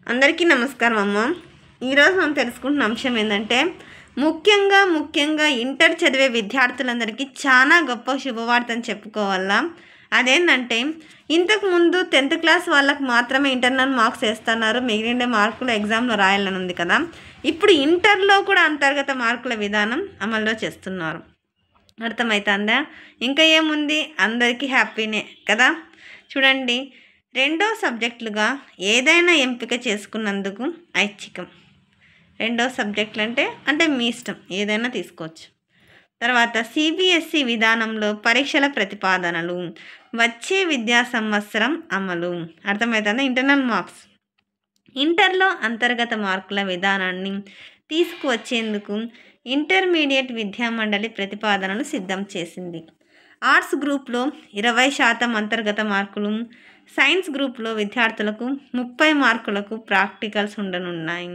అందరికీ నమస్కారం అమ్మ. ఈరోజు మనం తెలుసుకుంటున్న అంశం ఏంటంటే ముఖ్యంగా ఇంటర్ చదివే విద్యార్థులందరికీ చాలా గొప్ప శుభవార్త అని చెప్పుకోవాలా. అదేంటంటే ఇంతకుముందు 10th క్లాస్ వాళ్ళకి మాత్రమే ఇంటర్నల్ మార్క్స్ వేస్తున్నారు, మిగిలిన మార్కులు ఎగ్జామ్లో రాయాలని ఉంది కదా. ఇప్పుడు ఇంటర్లో కూడా అంతర్గత మార్కుల విధానం అమల్లో చేస్తున్నారు. అర్థమవుతుందా? ఇంకా ఏముంది, అందరికీ హ్యాపీనే కదా. చూడండి, రెండో సబ్జెక్టులుగా ఏదైనా ఎంపిక చేసుకున్నందుకు ఐచ్ఛికం. రెండో సబ్జెక్టులు అంటే మీ ఇష్టం, ఏదైనా తీసుకోవచ్చు. తర్వాత సిబిఎస్ఈ విధానంలో పరీక్షల ప్రతిపాదనలు, వచ్చే విద్యా సంవత్సరం అమలు. అర్థమవుతుందా? Internal marks. ఇంటర్లో అంతర్గత మార్కుల విధానాన్ని తీసుకువచ్చేందుకు ఇంటర్మీడియట్ విద్యామండలి ప్రతిపాదనలు సిద్ధం చేసింది. ఆర్ట్స్ గ్రూప్లో 20% అంతర్గత మార్కులు, సైన్స్ గ్రూప్లో విద్యార్థులకు 30 మార్కులకు ప్రాక్టికల్స్ ఉండనున్నాయి.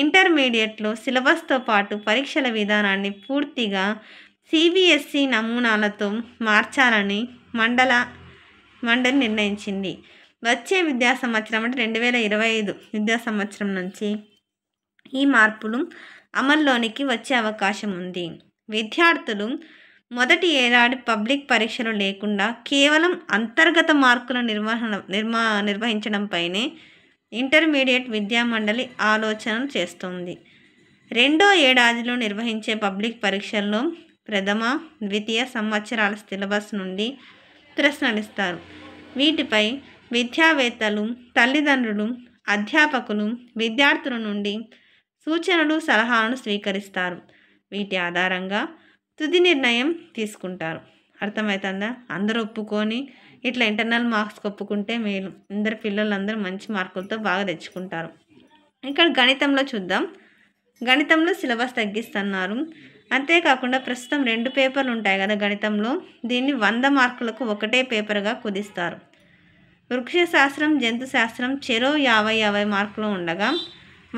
ఇంటర్మీడియట్లో సిలబస్తో పాటు పరీక్షల విధానాన్ని పూర్తిగా సిబిఎస్ఈ నమూనాలతో మార్చాలని మండలి నిర్ణయించింది. వచ్చే విద్యా సంవత్సరం 2025 విద్యా సంవత్సరం నుంచి ఈ మార్పులు అమల్లోనికి వచ్చే అవకాశం ఉంది. విద్యార్థులు మొదటి ఏడాది పబ్లిక్ పరీక్షలు లేకుండా కేవలం అంతర్గత మార్కుల నిర్వహించడంపైనే ఇంటర్మీడియట్ విద్యామండలి ఆలోచనలు చేస్తోంది. రెండో ఏడాదిలో నిర్వహించే పబ్లిక్ పరీక్షల్లో ప్రథమ, ద్వితీయ సంవత్సరాల సిలబస్ నుండి ప్రశ్నలు ఇస్తారు. వీటిపై విద్యావేత్తలు, తల్లిదండ్రులు, అధ్యాపకులు విద్యార్థుల నుండి సూచనలు, సలహాలను స్వీకరిస్తారు. వీటి ఆధారంగా తుది నిర్ణయం తీసుకుంటారు. అర్థమవుతుందా? అందరూ ఒప్పుకొని ఇట్లా ఇంటర్నల్ మార్క్స్ ఒప్పుకుంటే మేలు. పిల్లలందరూ మంచి మార్కులతో బాగా తెచ్చుకుంటారు. ఇక్కడ గణితంలో చూద్దాం. గణితంలో సిలబస్ తగ్గిస్తున్నారు. అంతేకాకుండా ప్రస్తుతం 2 పేపర్లు ఉంటాయి కదా గణితంలో, దీన్ని 100 మార్కులకు ఒకటే పేపర్గా కుదిస్తారు. వృక్షశాస్త్రం, జంతు శాస్త్రం చెరో 50 మార్కులు ఉండగా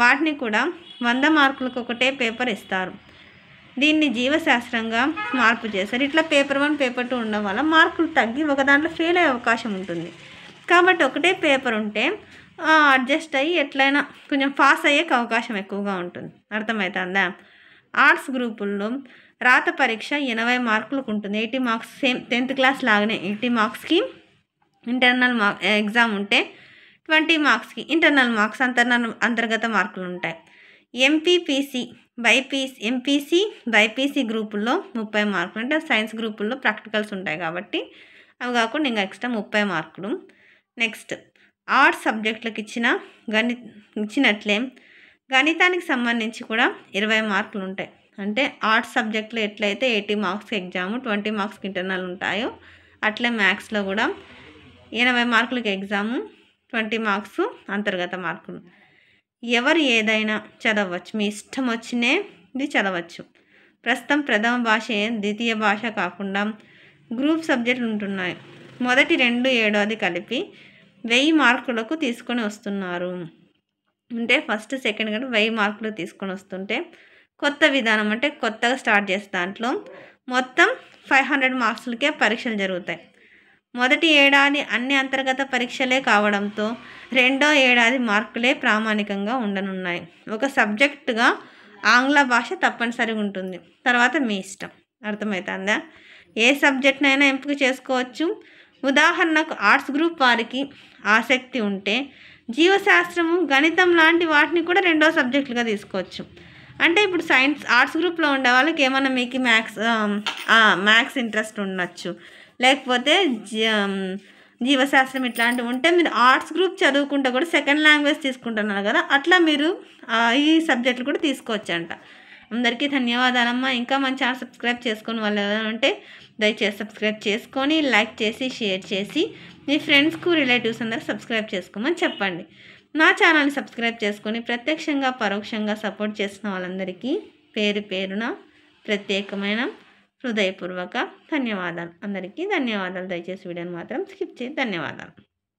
వాటిని కూడా 100 మార్కులకు ఒకటే పేపర్ ఇస్తారు. దీన్ని జీవశాస్త్రంగా మార్పు చేస్తారు. ఇట్లా పేపర్ 1, పేపర్ 2 ఉండడం వల్ల మార్కులు తగ్గి ఒక దాంట్లో ఫెయిల్ అయ్యే అవకాశం ఉంటుంది. కాబట్టి ఒకటే పేపర్ ఉంటే అడ్జస్ట్ అయ్యి ఎట్లయినా కొంచెం పాస్ అయ్యే అవకాశం ఎక్కువగా ఉంటుంది. అర్థమవుతుందా? ఆర్ట్స్ గ్రూపుల్లో రాత పరీక్ష 80 మార్కులకు ఉంటుంది. 80 మార్క్స్, సేమ్ 10th క్లాస్ లాగానే 80 మార్క్స్కి ఇంటర్నల్ ఎగ్జామ్ ఉంటే 20 మార్క్స్కి ఇంటర్నల్ మార్క్స్ అంతర్గత మార్కులు ఉంటాయి. ఎంపీసీ, బైపీసీ గ్రూపుల్లో 30 మార్కులు. అంటే సైన్స్ గ్రూపుల్లో ప్రాక్టికల్స్ ఉంటాయి కాబట్టి అవి కాకుండా ఇంకా ఎక్స్ట్రా 30 మార్కులు. నెక్స్ట్, ఆర్ట్స్ సబ్జెక్టులకు ఇచ్చినట్లే గణితానికి సంబంధించి కూడా 20 మార్కులు ఉంటాయి. అంటే ఆర్ట్స్ సబ్జెక్టులో ఎట్లయితే 80 మార్క్స్కి ఎగ్జాము, 20 మార్క్స్కి ఇంటర్నల్ ఉంటాయో అట్లే మ్యాథ్స్లో కూడా 80 మార్కులకి ఎగ్జాము, 20 మార్క్స్ అంతర్గత మార్కులు. ఎవరు ఏదైనా చదవచ్చు, మీ ఇష్టం వచ్చినది చదవచ్చు. ప్రస్తుతం ప్రథమ భాష, ద్వితీయ భాష కాకుండా గ్రూప్ సబ్జెక్టులు ఉంటున్నాయి. మొదటి 2 ఏడాది కలిపి 1000 మార్కులకు తీసుకొని వస్తున్నారు. అంటే ఫస్ట్, సెకండ్ కూడా 1000 మార్కులు తీసుకొని వస్తుంటే కొత్త విధానం అంటే కొత్తగా స్టార్ట్ చేసే దాంట్లో మొత్తం 500 మార్క్స్లకే పరీక్షలు జరుగుతాయి. మొదటి ఏడాది అన్ని అంతర్గత పరీక్షలే కావడంతో రెండో ఏడాది మార్కులే ప్రామాణికంగా ఉండనున్నాయి. ఒక సబ్జెక్టుగా ఆంగ్ల భాష తప్పనిసరిగా ఉంటుంది. తర్వాత మీ ఇష్టం. అర్థమవుతుందా? ఏ సబ్జెక్ట్నైనా ఎంపిక చేసుకోవచ్చు. ఉదాహరణకు ఆర్ట్స్ గ్రూప్ వారికి ఆసక్తి ఉంటే జీవశాస్త్రము, గణితం లాంటి వాటిని కూడా రెండో సబ్జెక్టులుగా తీసుకోవచ్చు. అంటే ఇప్పుడు ఆర్ట్స్ గ్రూప్లో ఉండే వాళ్ళకి ఏమన్నా మీకు మ్యాథ్స్ ఇంట్రెస్ట్ ఉండొచ్చు, లేకపోతే జీవశాస్త్రం ఇట్లాంటివి ఉంటే మీరు ఆర్ట్స్ గ్రూప్ చదువుకుంటే కూడా సెకండ్ లాంగ్వేజ్ తీసుకుంటున్నారు కదా, అట్లా మీరు ఈ సబ్జెక్టులు కూడా తీసుకోవచ్చు అంట. అందరికీ ధన్యవాదాలమ్మా. ఇంకా మన ఛానల్ సబ్స్క్రైబ్ చేసుకొని వాళ్ళు ఏదైనా ఉంటే దయచేసి సబ్స్క్రైబ్ చేసుకొని, లైక్ చేసి, షేర్ చేసి మీ ఫ్రెండ్స్కు, రిలేటివ్స్ అందరూ సబ్స్క్రైబ్ చేసుకోమని చెప్పండి. నా ఛానల్ని సబ్స్క్రైబ్ చేసుకొని ప్రత్యక్షంగా, పరోక్షంగా సపోర్ట్ చేసిన వాళ్ళందరికీ పేరు పేరున ప్రత్యేకమైన హృదయపూర్వక ధన్యవాదాలు. అందరికీ ధన్యవాదాలు. దయచేసి వీడియోని మాత్రం స్కిప్ చేసి ధన్యవాదాలు.